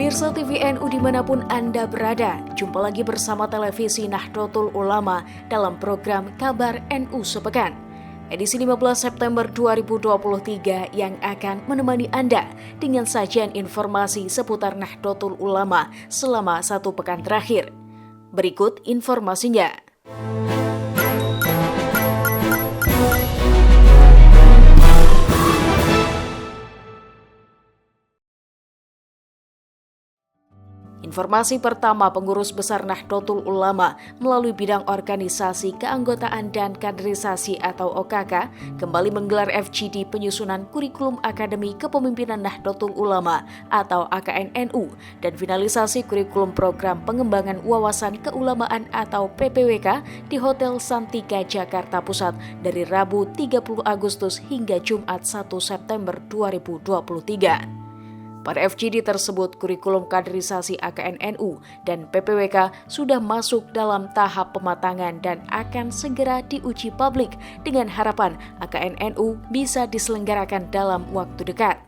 Pemirsa TVNU dimanapun Anda berada, jumpa lagi bersama televisi Nahdlatul Ulama dalam program Kabar NU Sepekan. Edisi 15 September 2023 yang akan menemani Anda dengan sajian informasi seputar Nahdlatul Ulama selama satu pekan terakhir. Berikut informasinya. Informasi pertama, Pengurus Besar Nahdlatul Ulama melalui bidang organisasi, keanggotaan dan kaderisasi atau OKK kembali menggelar FGD penyusunan kurikulum Akademi Kepemimpinan Nahdlatul Ulama atau AKNNU dan finalisasi kurikulum program pengembangan wawasan keulamaan atau PPWK di Hotel Santika Jakarta Pusat dari Rabu 30 Agustus hingga Jumat 1 September 2023. Pada FGD tersebut, kurikulum kaderisasi AKNNU dan PPWK sudah masuk dalam tahap pematangan dan akan segera diuji publik dengan harapan AKNNU bisa diselenggarakan dalam waktu dekat.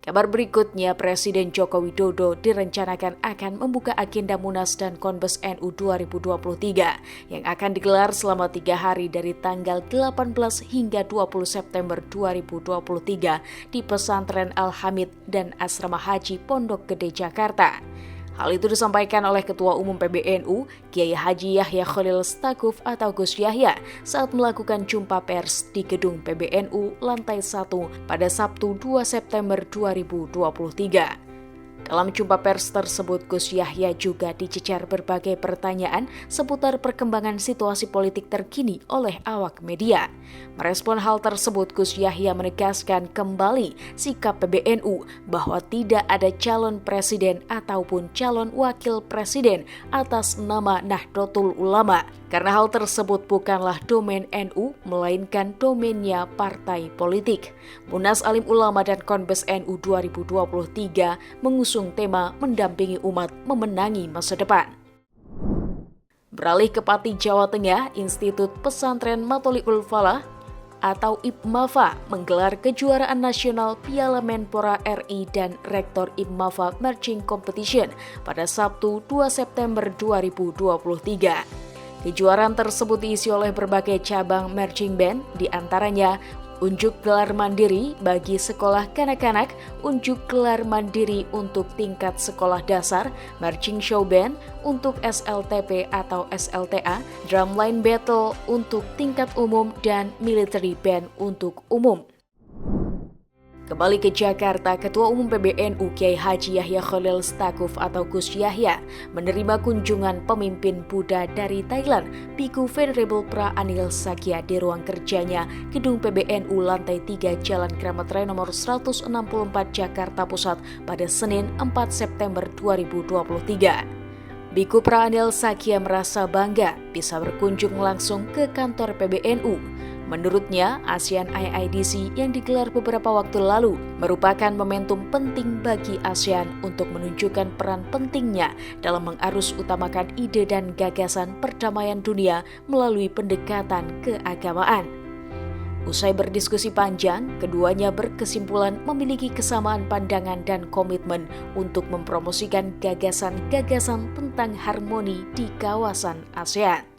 Kabar berikutnya, Presiden Joko Widodo direncanakan akan membuka agenda Munas dan Konbes NU 2023 yang akan digelar selama 3 hari dari tanggal 18 hingga 20 September 2023 di Pesantren Al-Hamid dan Asrama Haji Pondok Gede, Jakarta. Hal itu disampaikan oleh Ketua Umum PBNU, Kiai Haji Yahya Khalil Stakuf atau Gus Yahya saat melakukan jumpa pers di Gedung PBNU lantai 1 pada Sabtu 2 September 2023. Dalam jumpa pers tersebut, Gus Yahya juga dicecar berbagai pertanyaan seputar perkembangan situasi politik terkini oleh awak media. Merespon hal tersebut, Gus Yahya menegaskan kembali sikap PBNU bahwa tidak ada calon presiden ataupun calon wakil presiden atas nama Nahdlatul Ulama, karena hal tersebut bukanlah domain NU, melainkan domainnya partai politik. Munas Alim Ulama dan Konbes NU 2023 mengusung tema mendampingi umat memenangi masa depan. Beralih ke Pati, Jawa Tengah, Institut Pesantren Matholiul Falah atau IPMAFA menggelar kejuaraan nasional Piala Menpora RI dan Rektor IPMAFA Marching Competition pada Sabtu 2 September 2023. Kejuaraan tersebut diisi oleh berbagai cabang marching band, diantaranya unjuk gelar mandiri bagi sekolah kanak-kanak, unjuk gelar mandiri untuk tingkat sekolah dasar, marching show band untuk SLTP atau SLTA, drumline battle untuk tingkat umum, dan military band untuk umum. Kembali ke Jakarta, Ketua Umum PBNU Kiai Haji Yahya Khalil Stakuf atau Gus Yahya menerima kunjungan pemimpin Buddha dari Thailand, Bhikkhu Venerable Pra Anil Sakya di ruang kerjanya Gedung PBNU lantai 3 Jalan Kramat Raya nomor 164 Jakarta Pusat pada Senin 4 September 2023. Bhikkhu Pra Anil Sakya merasa bangga bisa berkunjung langsung ke kantor PBNU. Menurutnya, ASEAN IIDC yang digelar beberapa waktu lalu merupakan momentum penting bagi ASEAN untuk menunjukkan peran pentingnya dalam mengarus utamakan ide dan gagasan perdamaian dunia melalui pendekatan keagamaan. Usai berdiskusi panjang, keduanya berkesimpulan memiliki kesamaan pandangan dan komitmen untuk mempromosikan gagasan-gagasan tentang harmoni di kawasan ASEAN.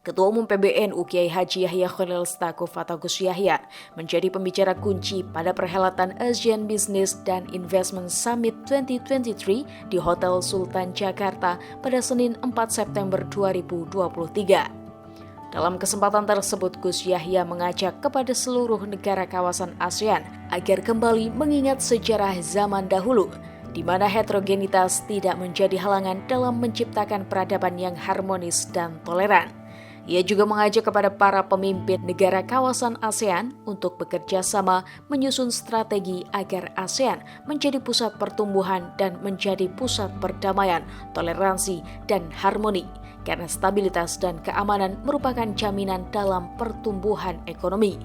Ketua Umum PBNU Kiai Haji Yahya Khalil Stakuf atau Gus Yahya menjadi pembicara kunci pada perhelatan Asian Business dan Investment Summit 2023 di Hotel Sultan Jakarta pada Senin 4 September 2023. Dalam kesempatan tersebut, Gus Yahya mengajak kepada seluruh negara kawasan ASEAN agar kembali mengingat sejarah zaman dahulu, di mana heterogenitas tidak menjadi halangan dalam menciptakan peradaban yang harmonis dan toleran. Ia juga mengajak kepada para pemimpin negara kawasan ASEAN untuk bekerja sama menyusun strategi agar ASEAN menjadi pusat pertumbuhan dan menjadi pusat perdamaian, toleransi, dan harmoni, karena stabilitas dan keamanan merupakan jaminan dalam pertumbuhan ekonomi.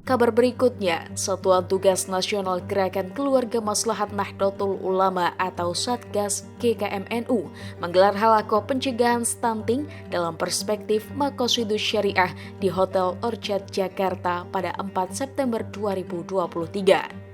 Kabar berikutnya, Satuan Tugas Nasional Gerakan Keluarga Maslahat Nahdlatul Ulama atau Satgas GKMNU menggelar halaqah pencegahan stunting dalam perspektif Maqasidus Syariah di Hotel Orchard Jakarta pada 4 September 2023.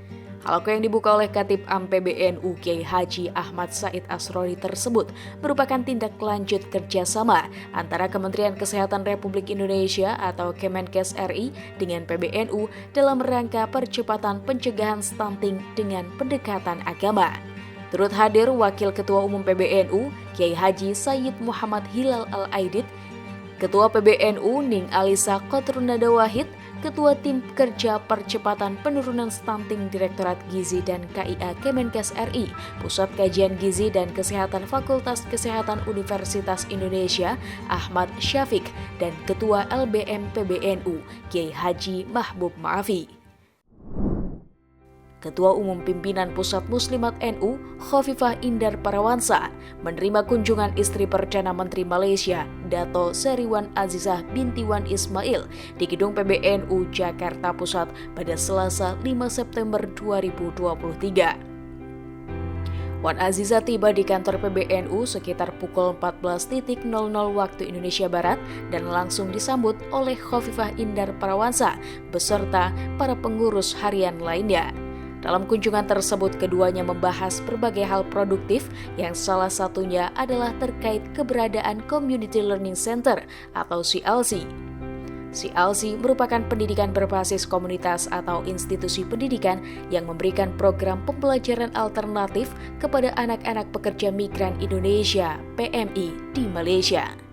Halako yang dibuka oleh Khatib Am PBNU Kiai Haji Ahmad Said Asrori tersebut merupakan tindak lanjut kerjasama antara Kementerian Kesehatan Republik Indonesia atau Kemenkes RI dengan PBNU dalam rangka percepatan pencegahan stunting dengan pendekatan agama. Turut hadir Wakil Ketua Umum PBNU Kiai Haji Sayyid Muhammad Hilal Al-Aidid, Ketua PBNU Ning Alisa Kotrunada Wahid, Ketua Tim Kerja Percepatan Penurunan Stunting Direktorat Gizi dan KIA Kemenkes RI, Pusat Kajian Gizi dan Kesehatan Fakultas Kesehatan Universitas Indonesia Ahmad Syafiq, dan Ketua LBM PBNU Kiai Haji Mahbub Maafi. Ketua Umum Pimpinan Pusat Muslimat NU Khofifah Indar Parawansa menerima kunjungan istri Perdana Menteri Malaysia Dato Seri Wan Azizah binti Wan Ismail di Gedung PBNU Jakarta Pusat pada Selasa 5 September 2023. Wan Azizah tiba di kantor PBNU sekitar pukul 14.00 waktu Indonesia Barat dan langsung disambut oleh Khofifah Indar Parawansa beserta para pengurus harian lainnya. Dalam kunjungan tersebut, keduanya membahas berbagai hal produktif yang salah satunya adalah terkait keberadaan Community Learning Center atau CLC. CLC merupakan pendidikan berbasis komunitas atau institusi pendidikan yang memberikan program pembelajaran alternatif kepada anak-anak pekerja migran Indonesia (PMI) di Malaysia.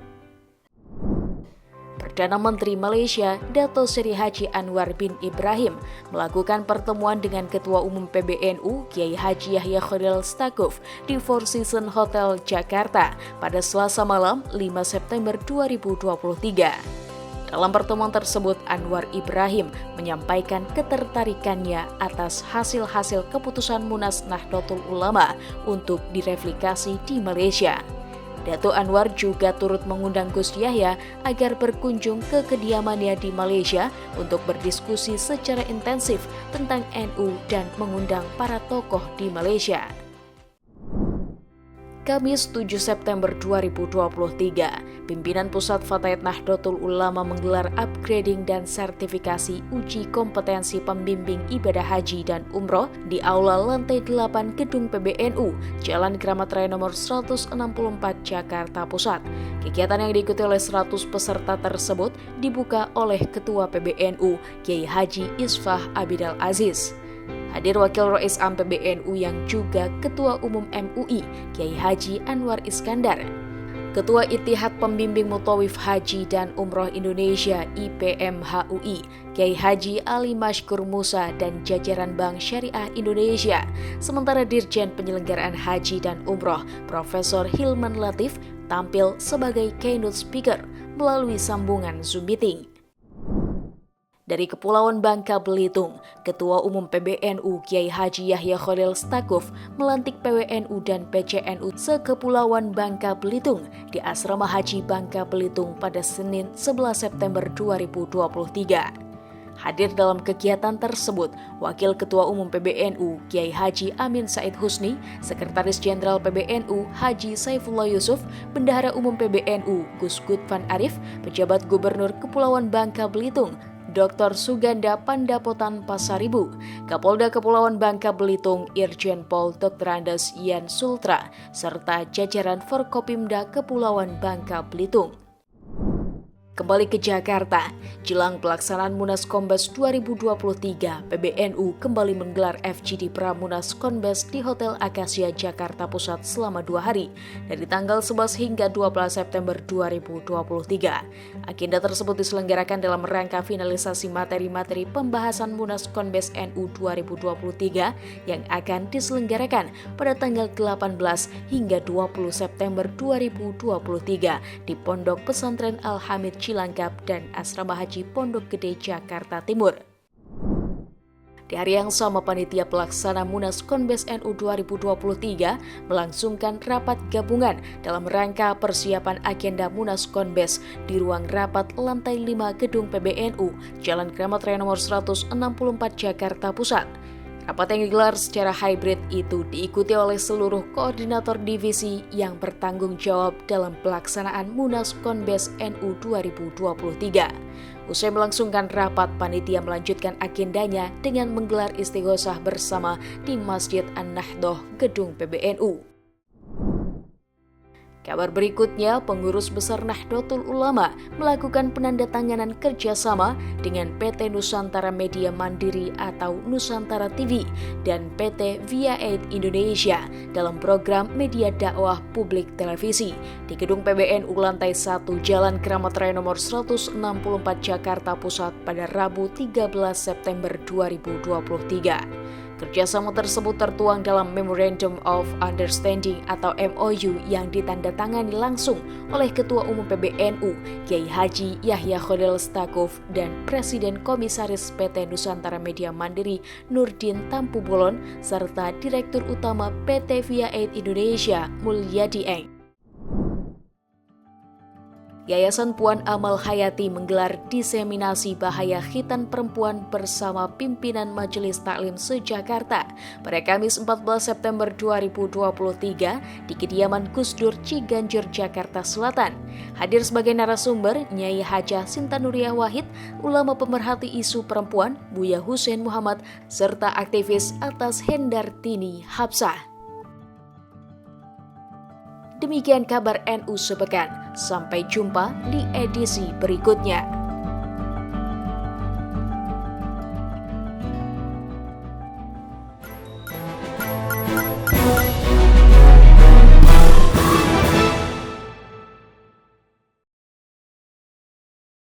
Perdana Menteri Malaysia Dato Seri Haji Anwar bin Ibrahim melakukan pertemuan dengan Ketua Umum PBNU Kiai Haji Yahya Khalil Stakuf di Four Seasons Hotel Jakarta pada Selasa malam 5 September 2023. Dalam pertemuan tersebut, Anwar Ibrahim menyampaikan ketertarikannya atas hasil-hasil keputusan Munas Nahdlatul Ulama untuk direplikasi di Malaysia. Dato Anwar juga turut mengundang Gus Yahya agar berkunjung ke kediamannya di Malaysia untuk berdiskusi secara intensif tentang NU dan mengundang para tokoh di Malaysia. Kamis 7 September 2023, pimpinan Pusat Fatayat Nahdlatul Ulama menggelar upgrading dan sertifikasi uji kompetensi pembimbing ibadah haji dan umroh di Aula Lantai 8 Gedung PBNU, Jalan Kramat Raya nomor 164 Jakarta Pusat. Kegiatan yang diikuti oleh 100 peserta tersebut dibuka oleh Ketua PBNU Kiai Haji Isfah Abidal Aziz. Hadir Wakil Rais Am PBNU yang juga Ketua Umum MUI Kiai Haji Anwar Iskandar, Ketua Ittihad Pembimbing Mutawif Haji dan Umroh Indonesia IPMHUI Kiai Haji Ali Mashkur Musa dan jajaran Bank Syariah Indonesia, sementara Dirjen Penyelenggaraan Haji dan Umroh Profesor Hilman Latif tampil sebagai keynote speaker melalui sambungan Zoom meeting. Dari Kepulauan Bangka Belitung, Ketua Umum PBNU Kiai Haji Yahya Khalil Stakuf melantik PWNU dan PCNU se-Kepulauan Bangka Belitung di Asrama Haji Bangka Belitung pada Senin 11 September 2023. Hadir dalam kegiatan tersebut, Wakil Ketua Umum PBNU Kiai Haji Amin Said Husni, Sekretaris Jenderal PBNU Haji Saifullah Yusuf, Bendahara Umum PBNU Gus Gudvan Arif, Pejabat Gubernur Kepulauan Bangka Belitung Dr. Suganda Pandapotan Pasaribu, Kapolda Kepulauan Bangka Belitung Irjen Pol Dr. Andes Ian Sultra, serta jajaran Forkopimda Kepulauan Bangka Belitung. Kembali ke Jakarta, jelang pelaksanaan Munas Kombes 2023, PBNU kembali menggelar FGD Pramunas Kombes di Hotel Akasia Jakarta Pusat selama 2 hari, dari tanggal 11 hingga 12 September 2023. Agenda tersebut diselenggarakan dalam rangka finalisasi materi-materi pembahasan Munas Kombes NU 2023 yang akan diselenggarakan pada tanggal 18 hingga 20 September 2023 di Pondok Pesantren Al-Hamid Cilangkap dan Asrama Haji Pondok Gede Jakarta Timur. Di hari yang sama, panitia pelaksana Munas Kombes NU 2023 melangsungkan rapat gabungan dalam rangka persiapan agenda Munas Kombes di ruang rapat lantai 5 Gedung PBNU, Jalan Kramat Raya nomor 164 Jakarta Pusat. Rapat yang digelar secara hybrid itu diikuti oleh seluruh koordinator divisi yang bertanggung jawab dalam pelaksanaan Munas Konbes NU 2023. Usai melangsungkan rapat, panitia melanjutkan agendanya dengan menggelar istighosah bersama di Masjid An-Nahdhah, Gedung PBNU. Kabar berikutnya, pengurus besar Nahdlatul Ulama melakukan penandatanganan kerjasama dengan PT Nusantara Media Mandiri atau Nusantara TV dan PT Via Aid Indonesia dalam program media dakwah publik televisi di Gedung PBNU lantai 1 Jalan Kramat Raya nomor 164 Jakarta Pusat pada Rabu 13 September 2023. Kerjasama tersebut tertuang dalam Memorandum of Understanding atau MOU yang ditandatangani langsung oleh Ketua Umum PBNU, Kiai Haji Yahya Khalil Stakuf dan Presiden Komisaris PT Nusantara Media Mandiri Nurdin Tampu Bolon serta Direktur Utama PT Via Aid Indonesia Mulyadi Eng. Yayasan Puan Amal Hayati menggelar diseminasi bahaya khitan perempuan bersama pimpinan Majelis Taklim se-Jakarta pada Kamis 14 September 2023 di kediaman Gus Dur Ciganjur, Jakarta Selatan. Hadir sebagai narasumber Nyai Hajah Sintanuriah Wahid, ulama pemerhati isu perempuan Buya Hussein Muhammad, serta aktivis atas Hendartini Habsah. Demikian kabar NU sepekan. Sampai jumpa di edisi berikutnya.